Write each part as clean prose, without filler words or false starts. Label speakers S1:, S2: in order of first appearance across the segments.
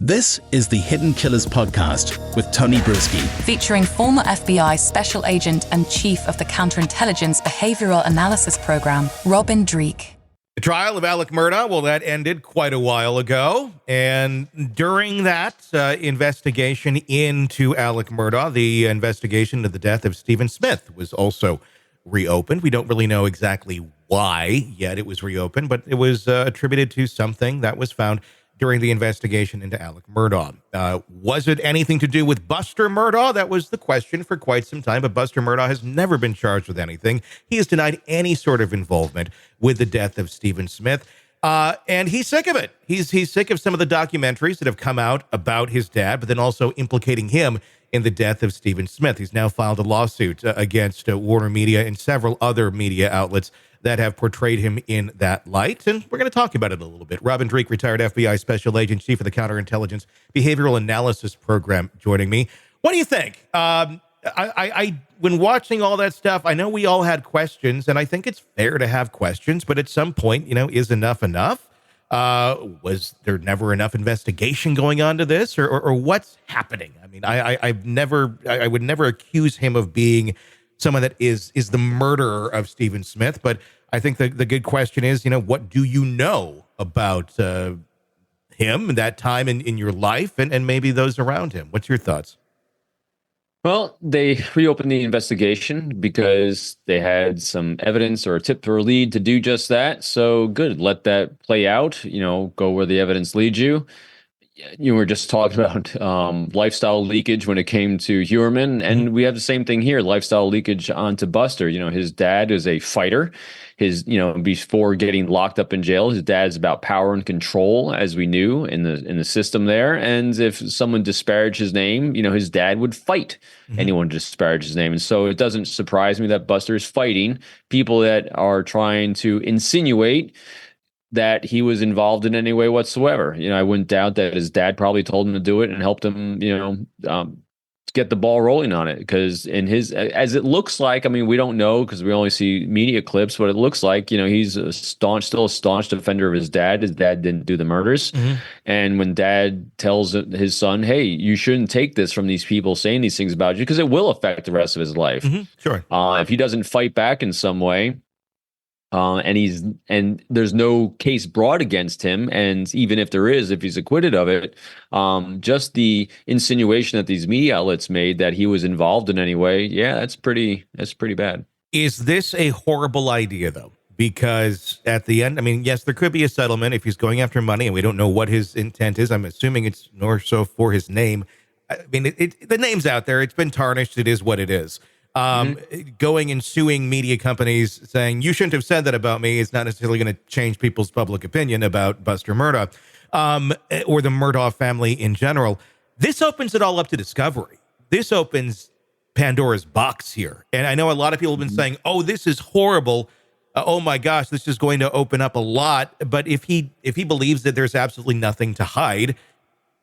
S1: This is the Hidden Killers podcast with Tony Brueski,
S2: featuring former FBI Special Agent and Chief of the Counterintelligence Behavioral Analysis Program, Robin Dreeke.
S3: The trial of Alex Murdaugh, well, that ended quite a while ago. And during that investigation into Alex Murdaugh, the investigation into the death of Stephen Smith was also reopened. We don't really know exactly why yet it was reopened, but it was attributed to something that was found during the investigation into Alex Murdaugh. Was it anything to do with Buster Murdaugh? That was the question for quite some time, but Buster Murdaugh has never been charged with anything. He has denied any sort of involvement with the death of Stephen Smith, and he's sick of it. He's sick of some of the documentaries that have come out about his dad, but then also implicating him in the death of Stephen Smith. He's now filed a lawsuit against Warner Media and several other media outlets that have portrayed him in that light. And we're going to talk about it a little bit. Robin Dreeke, retired FBI Special Agent, Chief of the Counterintelligence Behavioral Analysis Program, joining me. What do you think? When watching all that stuff, I know we all had questions, and I think it's fair to have questions, but at some point, is enough enough? Was there never enough investigation going on to this, or what's happening? I mean, I would never accuse him of being someone that is the murderer of Stephen Smith, but I think the good question is, what do you know about him, that time in your life, and maybe those around him? What's your thoughts?
S4: Well, they reopened the investigation because they had some evidence or a tip or a lead to do just that. So good, let that play out, go where the evidence leads you. You were just talking about lifestyle leakage when it came to Huerman, and we have the same thing here, lifestyle leakage onto Buster. His dad is a fighter. Before getting locked up in jail, his dad's about power and control, as we knew in the system there. And if someone disparaged his name, his dad would fight anyone to disparage his name. And so it doesn't surprise me that Buster is fighting people that are trying to insinuate that he was involved in any way whatsoever. I wouldn't doubt that his dad probably told him to do it and helped him, get the ball rolling on it. Because as it looks like, we don't know because we only see media clips, but it looks like, he's still a staunch defender of his dad. His dad didn't do the murders. And when dad tells his son, hey, you shouldn't take this from these people saying these things about you because it will affect the rest of his life.
S3: Sure.
S4: If he doesn't fight back in some way, and there's no case brought against him, and even if there is, if he's acquitted of it, just the insinuation that these media outlets made that he was involved in any way, that's pretty bad.
S3: Is this a horrible idea though? Because at the end, yes, there could be a settlement if he's going after money, and we don't know what his intent is. I'm assuming it's more so for his name. The name's out there. It's been tarnished. It is what it is. Going and suing media companies saying you shouldn't have said that about me is not necessarily going to change people's public opinion about Buster Murdaugh, or the Murdaugh family in general. This opens it all up to discovery. This opens Pandora's box here. And I know a lot of people have been saying, oh, this is horrible. Oh my gosh, this is going to open up a lot. But if he believes that there's absolutely nothing to hide,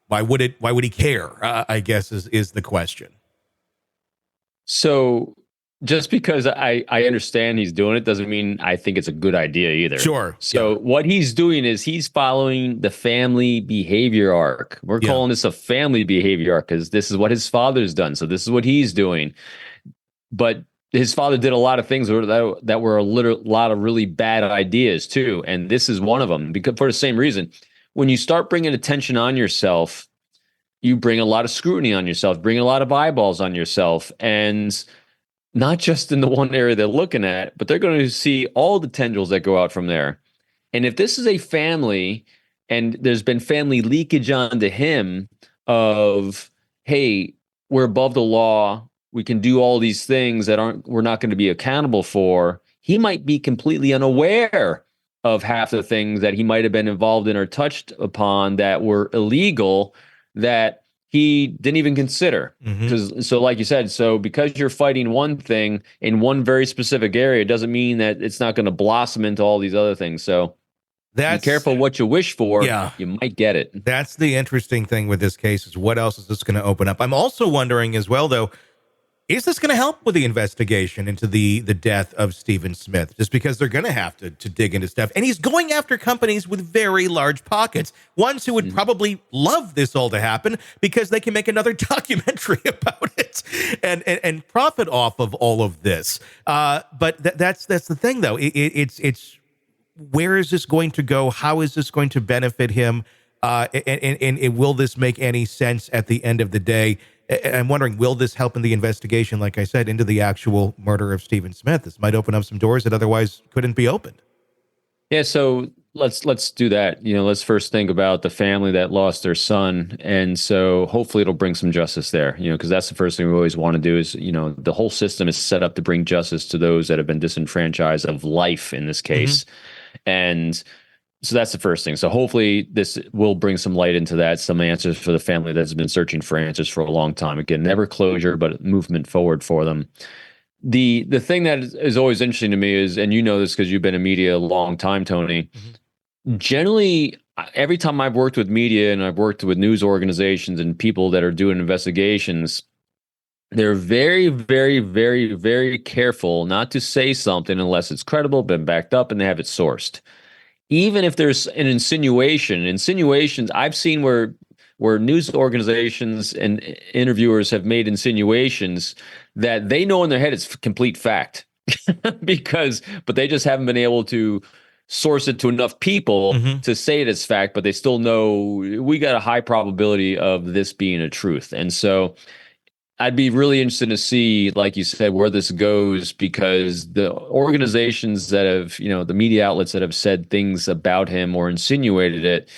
S3: why would he care? I guess is the question.
S4: So just because I understand he's doing it doesn't mean I think it's a good idea either.
S3: Sure.
S4: So what he's doing is he's following the family behavior arc. We're calling this a family behavior arc because this is what his father's done. So this is what he's doing. But his father did a lot of things that were a lot of really bad ideas too. And this is one of them, because for the same reason. When you start bringing attention on yourself, you bring a lot of scrutiny on yourself, bring a lot of eyeballs on yourself, and not just in the one area they're looking at, but they're going to see all the tendrils that go out from there. And if this is a family and there's been family leakage onto him of, hey, we're above the law, we can do all these things that we're not going to be accountable for, he might be completely unaware of half the things that he might have been involved in or touched upon that were illegal that he didn't even consider. So like you said, because you're fighting one thing in one very specific area, it doesn't mean that it's not going to blossom into all these other things. So be careful what you wish for. You might get it.
S3: That's the interesting thing with this case is what else is this going to open up? I'm also wondering as well, though, is this going to help with the investigation into the death of Stephen Smith? Just because they're going to have to dig into stuff. And he's going after companies with very large pockets, ones who would probably love this all to happen because they can make another documentary about it and profit off of all of this. But that's the thing, though. It's where is this going to go? How is this going to benefit him? And will this make any sense at the end of the day? I'm wondering, will this help in the investigation, like I said, into the actual murder of Stephen Smith? This might open up some doors that otherwise couldn't be opened.
S4: Yeah, so let's do that. Let's first think about the family that lost their son. And so hopefully it'll bring some justice there, because that's the first thing we always want to do is, the whole system is set up to bring justice to those that have been disenfranchised of life in this case. And so that's the first thing. So hopefully this will bring some light into that, some answers for the family that's been searching for answers for a long time. Again, never closure, but movement forward for them. The thing that is always interesting to me is, and you know this because you've been in media a long time, Tony, generally, every time I've worked with media and I've worked with news organizations and people that are doing investigations, they're very, very, very, very careful not to say something unless it's credible, been backed up, and they have it sourced. Even if there's an insinuations, I've seen where news organizations and interviewers have made insinuations that they know in their head it's complete fact, but they just haven't been able to source it to enough people to say it as fact, but they still know we got a high probability of this being a truth. And so I'd be really interested to see, like you said, where this goes, because the organizations that have, the media outlets that have said things about him or insinuated it,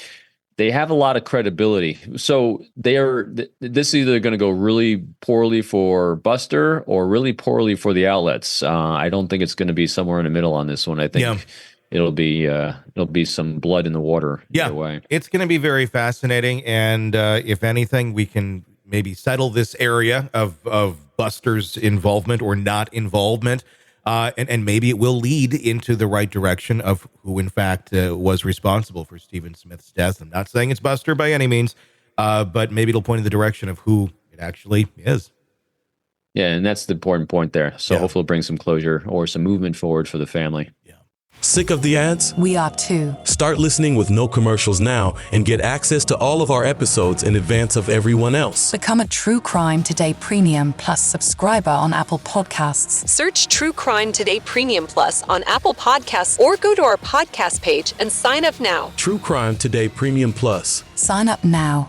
S4: they have a lot of credibility. So this is either going to go really poorly for Buster or really poorly for the outlets. I don't think it's going to be somewhere in the middle on this one. I think it'll be some blood in the water. Either way. It's
S3: going to be very fascinating. And if anything, we can maybe settle this area of Buster's involvement or not involvement, and maybe it will lead into the right direction of who, in fact, was responsible for Stephen Smith's death. I'm not saying it's Buster by any means, but maybe it'll point in the direction of who it actually is.
S4: Yeah, and that's the important point there. So hopefully it'll bring some closure or some movement forward for the family.
S3: Yeah.
S5: Sick of the ads?
S2: We are too.
S5: Start listening with no commercials now and get access to all of our episodes in advance of everyone else.
S2: Become a True Crime Today Premium Plus subscriber on Apple Podcasts.
S6: Search True Crime Today Premium Plus on Apple Podcasts or go to our podcast page and sign up now.
S5: True Crime Today Premium Plus.
S2: Sign up now.